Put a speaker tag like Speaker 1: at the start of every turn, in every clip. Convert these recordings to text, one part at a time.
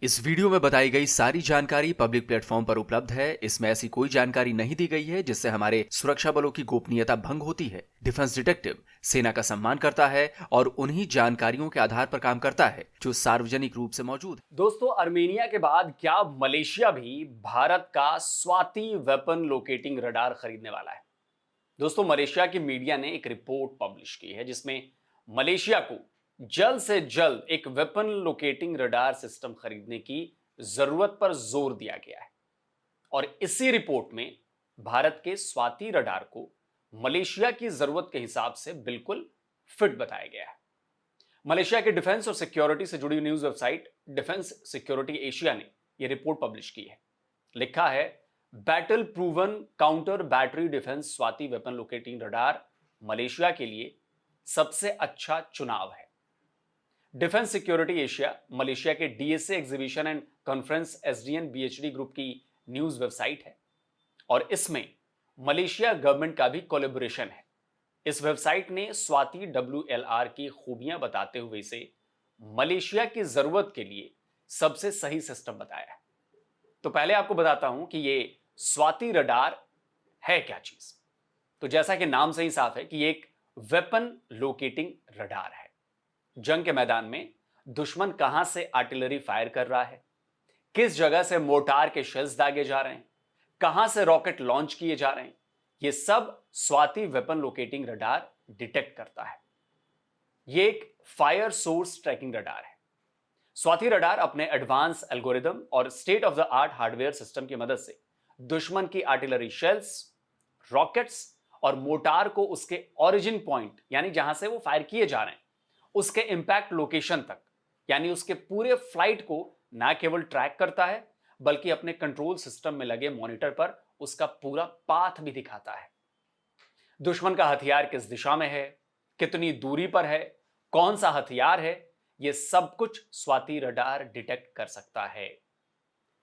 Speaker 1: इस वीडियो में बताई गई सारी जानकारी पब्लिक प्लेटफॉर्म पर उपलब्ध है। इसमें ऐसी कोई जानकारी नहीं दी गई है जिससे हमारे सुरक्षा बलों की गोपनीयता भंग होती है। डिफेंस डिटेक्टिव सेना का सम्मान करता है और उन्हीं जानकारियों के आधार पर काम करता है जो सार्वजनिक रूप से मौजूद है।
Speaker 2: दोस्तों, अर्मेनिया के बाद क्या मलेशिया भी भारत का स्वाति वेपन लोकेटिंग रडार खरीदने वाला है? दोस्तों, मलेशिया की मीडिया ने एक रिपोर्ट पब्लिश की है जिसमें मलेशिया को जल्द से जल्द एक वेपन लोकेटिंग रडार सिस्टम खरीदने की जरूरत पर जोर दिया गया है। और इसी रिपोर्ट में भारत के स्वाति रडार को मलेशिया की जरूरत के हिसाब से बिल्कुल फिट बताया गया है। मलेशिया के डिफेंस और सिक्योरिटी से जुड़ी news website defence security Asia ने यह रिपोर्ट पब्लिश की है। लिखा है, battle proven counter battery defence Swati weapon locating radar Malaysia के लिए सबसे अच्छा चुनाव है। डिफेंस सिक्योरिटी एशिया मलेशिया के DSA exhibition and conference SDN बीएचडी group की न्यूज वेबसाइट है और इसमें मलेशिया गवर्नमेंट का भी कोलैबोरेशन है। इस वेबसाइट ने स्वाति WLR की खूबियां बताते हुए इसे मलेशिया की जरूरत के लिए सबसे सही सिस्टम बताया है। तो पहले आपको बताता हूं कि ये स्वाति रडार है क्या चीज। तो जैसा कि नाम से ही साफ है कि ये एक वेपन लोकेटिंग रडार है। जंग के मैदान में दुश्मन कहां से आर्टिलरी फायर कर रहा है, किस जगह से मोर्टार के शेल्स दागे जा रहे हैं, कहां से रॉकेट लॉन्च किए जा रहे हैं, यह सब Swati weapon locating radar detect करता है। यह एक फायर सोर्स ट्रैकिंग रडार है। स्वाति रडार अपने एडवांस एल्गोरिदम और state of the art hardware system की मदद से दुश्मन की आर्टिलरी शेल्स, रॉकेट्स और मोर्टार को उसके ओरिजिन पॉइंट यानी जहां से वो फायर किए जा रहे हैं उसके इंपैक्ट लोकेशन तक यानी उसके पूरे फ्लाइट को ना केवल ट्रैक करता है बल्कि अपने कंट्रोल सिस्टम में लगे मॉनिटर पर उसका पूरा पाथ भी दिखाता है। दुश्मन का हथियार किस दिशा में है, कितनी दूरी पर है, कौन सा हथियार है, यह सब कुछ स्वाति रडार डिटेक्ट कर सकता है।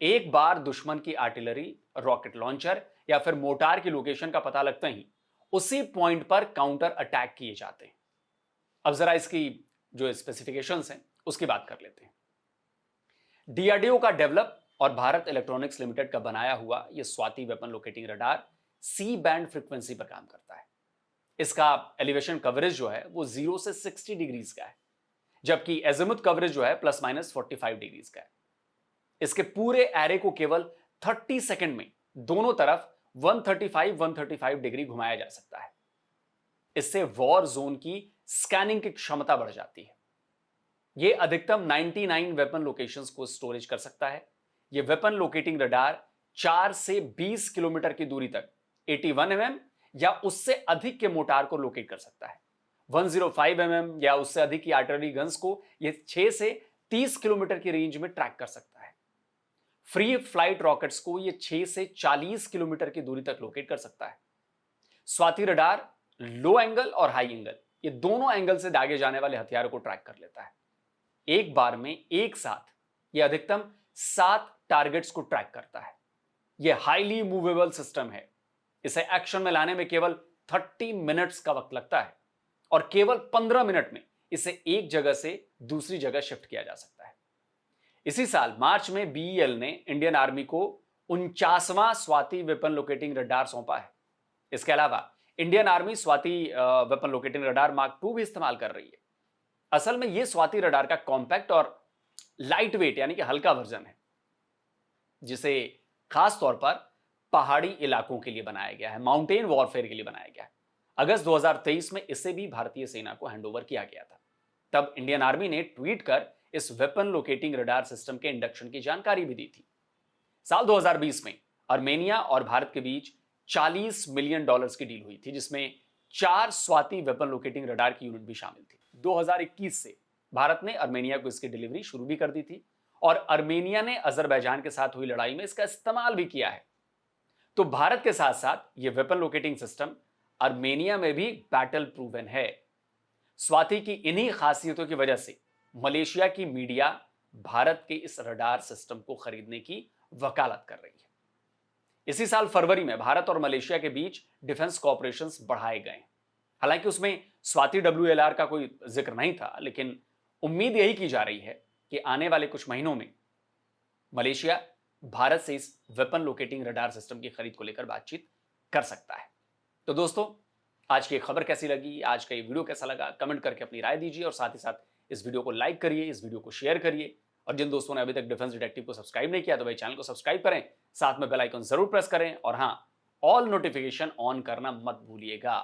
Speaker 2: एक बार दुश्मन की आर्टिलरी, रॉकेट लॉन्चर या फिर मोर्टार की लोकेशन का पता लगते ही उसी पॉइंट पर काउंटर अटैक किए जाते हैं। अब जरा इसकी जो स्पेसिफिकेशंस हैं उसकी बात कर लेते हैं। डीआरडीओ का डेवलप और भारत इलेक्ट्रॉनिक्स लिमिटेड का बनाया हुआ यह Swathi weapon locating radar C band frequency पर काम करता है। इसका एलिवेशन कवरेज जो है वो 0 से 60 डिग्रीज का है, जबकि एजिमुथ कवरेज जो है ±45 डिग्रीज का है। इसके पूरे एरे को केवल 30 सेकंड में दोनों तरफ 135 डिग्री घुमाया जा सकता है। इससे वॉर जोन की स्कैनिंग की क्षमता बढ़ जाती है। यह अधिकतम 99 वेपन लोकेशंस को स्टोरेज कर सकता है। यह वेपन लोकेटिंग रडार 4 से 20 किलोमीटर की दूरी तक 81 mm या उससे अधिक के मोर्टार को लोकेट कर सकता है। 105 mm या उससे अधिक की आर्टिलरी गन्स को यह 6 से 30 किलोमीटर की रेंज में ट्रैक कर सकता है। फ्री फ्लाइट रॉकेट्स को यह 6 से 40 किलोमीटर की दूरी तक लोकेट कर सकता है। स्वाति रडार लो एंगल और हाई एंगल ये दोनों एंगल से दागे जाने वाले हथियारों को ट्रैक कर लेता है। एक बार में एक साथ यह अधिकतम 7 टारगेट्स को ट्रैक करता है। यह हाईली मूवेबल सिस्टम है। इसे एक्शन में लाने में केवल 30 मिनट्स का वक्त लगता है और केवल 15 मिनट में इसे एक जगह से दूसरी जगह शिफ्ट किया जा सकता है। इसी साल मार्च में BEL ने इंडियन आर्मी को 49वां स्वाति वेपन लोकेटिंग रडार सौंपा है। इसके अलावा Indian army Swati weapon locating radar mark 2 भी इस्तेमाल कर रही है। असल में यह स्वाति रडार का कॉम्पैक्ट और लाइट वेट यानी कि हल्का वर्जन है, जिसे खास तौर पर पहाड़ी इलाकों के लिए बनाया गया है, माउंटेन वॉरफेयर के लिए बनाया गया है। अगस्त 2023 में इसे भी भारतीय सेना को हैंडओवर किया गया था। तब इंडियन आर्मी ने ट्वीट कर इस वेपन लोकेटिंग रडार सिस्टम के इंडक्शन की जानकारी भी दी थी। साल 2020 में अर्मेनिया और भारत के बीच $40 मिलियन की डील हुई थी, जिसमें 4 स्वाति वेपन लोकेटिंग रडार की यूनिट भी शामिल थी। 2021 से भारत ने अर्मेनिया को इसकी डिलीवरी शुरू भी कर दी थी और अर्मेनिया ने अजरबैजान के साथ हुई लड़ाई में इसका इस्तेमाल भी किया है। तो भारत के साथ साथ यह वेपन लोकेटिंग सिस्टम अर्मेनिया में भी बैटल प्रूवन है। स्वाति की इन्हीं खासियतों की वजह से मलेशिया की मीडिया भारत के इस रडार सिस्टम को खरीदने की वकालत कर रही है। इसी साल फरवरी में भारत और मलेशिया के बीच डिफेंस कोऑपरेशंस बढ़ाए गए। हालांकि उसमें स्वाति WLR का कोई जिक्र नहीं था, लेकिन उम्मीद यही की जा रही है कि आने वाले कुछ महीनों में मलेशिया भारत से इस वेपन लोकेटिंग रडार सिस्टम की खरीद को लेकर बातचीत कर सकता है। तो दोस्तों, आज की खबर कैसी लगी, आज का ये वीडियो कैसा लगा, कमेंट करके अपनी राय दीजिए और साथ ही साथ इस वीडियो को लाइक करिए, इस वीडियो को शेयर करिए और जिन दोस्तों ने अभी तक डिफेंस डिटेक्टिव को सब्सक्राइब नहीं किया तो भाई चैनल को सब्सक्राइब करें, साथ में बेल आइकन जरूर प्रेस करें और हां, ऑल नोटिफिकेशन ऑन करना मत भूलिएगा,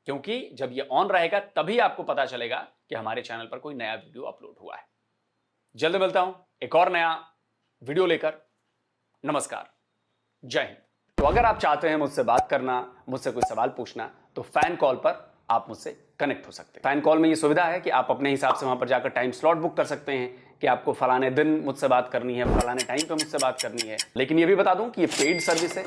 Speaker 2: क्योंकि जब ये ऑन रहेगा तभी आपको पता चलेगा कि हमारे चैनल पर कोई नया वीडियो अपलोड हुआ है। जल्द मिलता हूं एक और नया वीडियो लेकर। नमस्कार, जय हिंद। तो अगर आप चाहते हैं मुझसे बात करना, मुझसे कोई सवाल पूछना, तो फैन कॉल पर आप मुझसे कनेक्ट हो सकते हैं। फैन कॉल में ये सुविधा है कि आप अपने हिसाब से वहां पर जाकर टाइम स्लॉट बुक कर सकते हैं कि आपको फलाने दिन मुझसे बात करनी है, फलाने टाइम पे मुझसे बात करनी है। लेकिन ये भी बता दूं कि ये पेड सर्विस है,